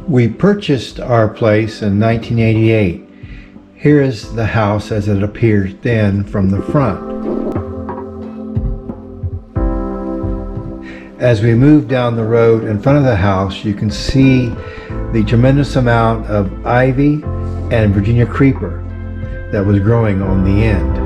We purchased our place in 1988. Here is the house as it appeared then from the front. As we move down the road in front of the house, you can see the tremendous amount of ivy and Virginia creeper that was growing on the end.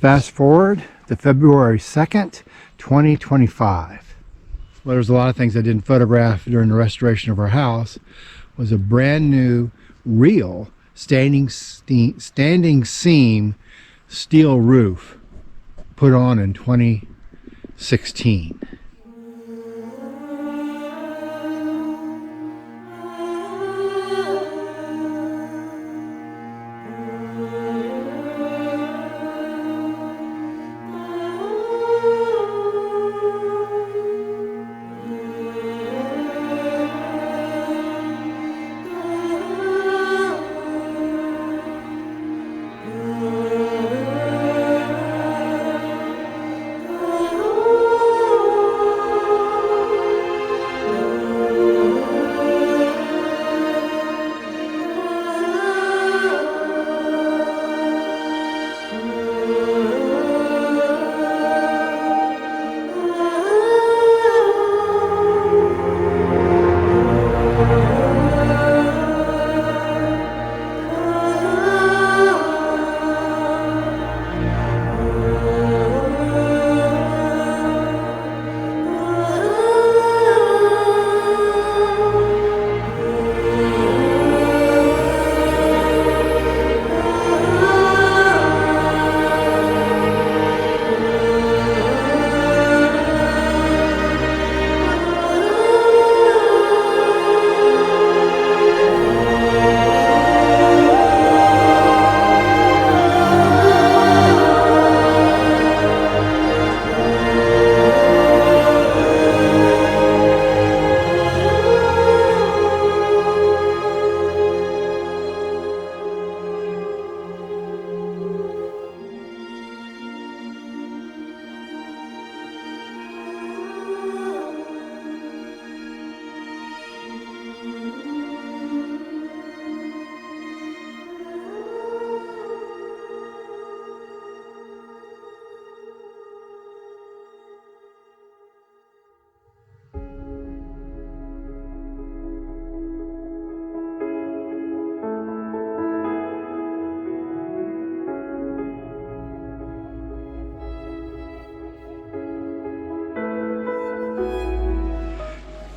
Fast forward to February 2nd, 2025. Well, there's a lot of things I didn't photograph during the restoration of our house. Was a brand new, real, standing seam steel roof put on in 2016.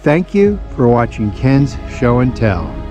Thank you for watching Ken's Show and Tell.